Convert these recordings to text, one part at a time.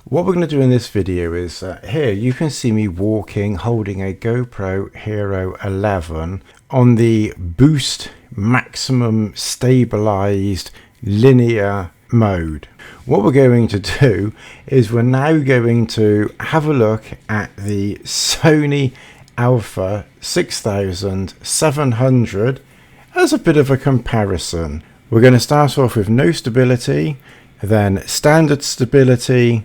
What we're going to do in this video is, here you can see me walking holding a GoPro Hero 11 on the boost maximum stabilized linear mode. What we're going to do is we're now going to have a look at the Sony Alpha 6700 as a bit of a comparison. We're going to start off with no stability, then standard stability,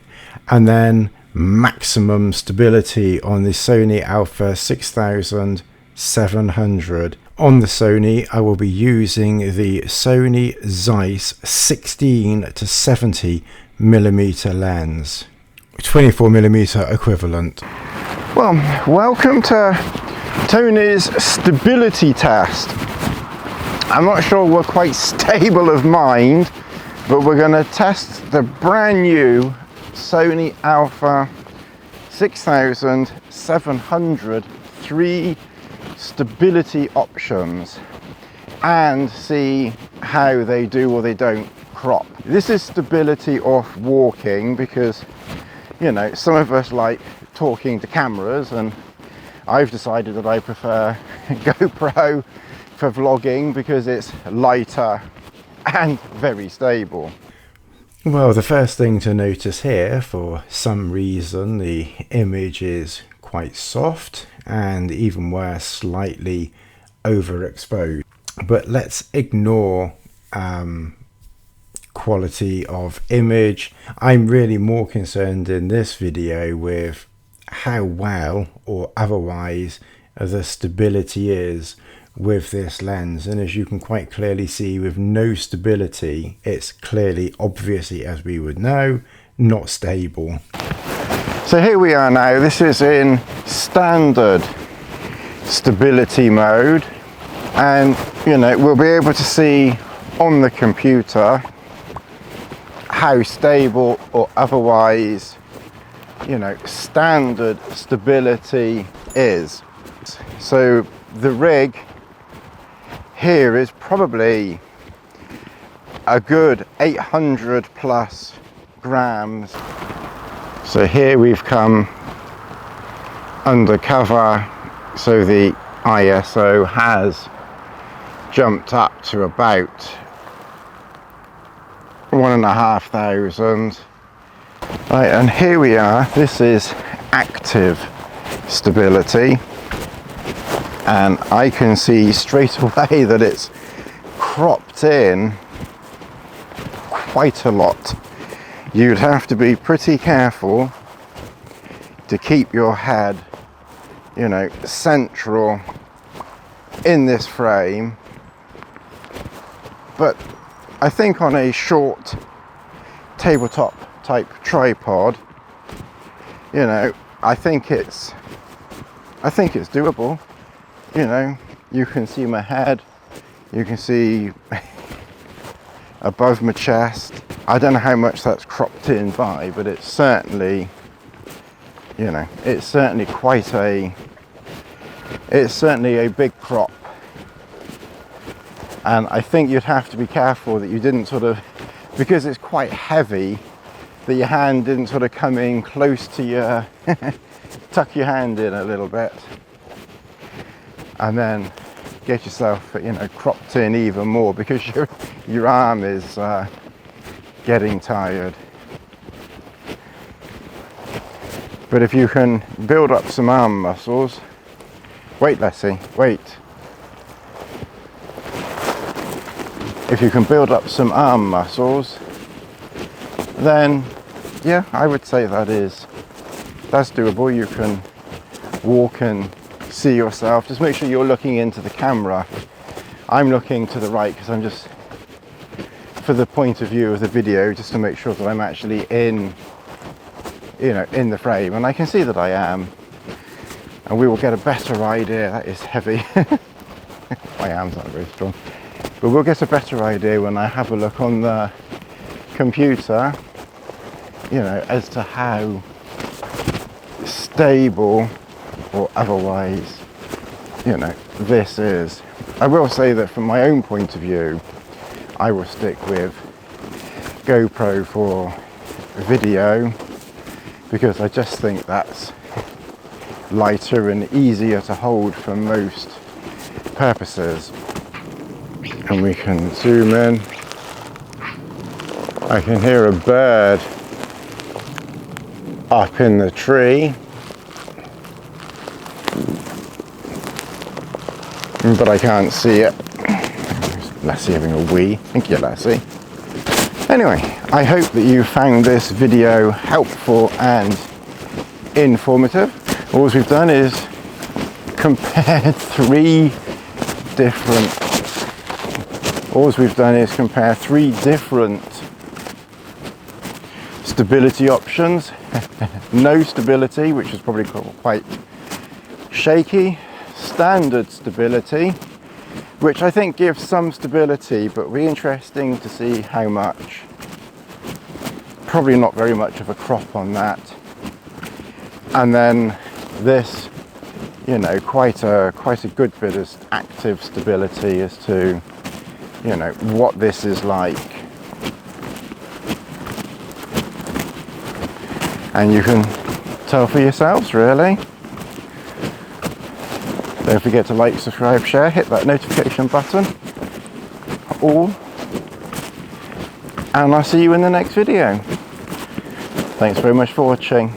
and then maximum stability on the Sony Alpha 6700. On the Sony, I will be using the Sony Zeiss 16 to 70 millimeter lens, 24 millimeter equivalent. Well, welcome to Tony's stability test. I'm not sure we're quite stable of mind, but we're going to test the brand new Sony Alpha 6700 3 stability options and see how they do or they don't crop. This is stability off walking because, you know, some of us like talking to cameras, and I've decided that I prefer GoPro for vlogging because it's lighter and very stable. Well, the first thing to notice here, for some reason the image is quite soft and even worse, slightly overexposed. But let's ignore quality of image. I'm really more concerned in this video with how well or otherwise the stability is with this lens. And as you can quite clearly see, with no stability, it's clearly, obviously, as we would know, not stable. So here we are now. This is in standard stability mode, and you know, we'll be able to see on the computer how stable or otherwise, you know, standard stability is. So the rig here is probably a good 800 plus grams. So here we've come undercover, so the ISO has jumped up to about 1,500. Right, and here we are. This is active stability, and I can see straight away that it's cropped in quite a lot. You'd have to be pretty careful to keep your head, you know, central in this frame. But I think on a short tabletop type tripod, you know, I think it's doable. You know, you can see my head, you can see above my chest. I don't know how much that's cropped in by, but it's certainly, you know, it's certainly a big crop. And I think you'd have to be careful that you didn't sort of, because it's quite heavy, that your hand didn't sort of come in close to your, tuck your hand in a little bit, and then get yourself, you know, cropped in even more, because your arm is getting tired. But if you can build up some arm muscles, wait Leslie, wait. If you can build up some arm muscles, then yeah, I would say that's doable. You can walk and see yourself. Just make sure you're looking into the camera. I'm looking to the right because I'm just, for the point of view of the video, just to make sure that I'm actually in, you know, in the frame, and I can see that I am, and we will get a better idea. That is heavy. My arm's not very strong, but we'll get a better idea when I have a look on the computer, you know, as to how stable or otherwise, you know, this is. I will say that from my own point of view, I will stick with GoPro for video because I just think that's lighter and easier to hold for most purposes. And we can zoom in. I can hear a bird up in the tree, but I can't see it. Lassie having a wee. Thank you, Lassie. Anyway, I hope that you found this video helpful and informative. All we've done is compare three different stability options. No stability, which is probably quite shaky. Standard stability, which I think gives some stability, but it'll be interesting to see how much. Probably not very much of a crop on that. And then this, you know, quite a good bit of active stability as to, you know, what this is like. And you can tell for yourselves, really. Don't forget to like, subscribe, share, hit that notification button, all. And I'll see you in the next video. Thanks very much for watching.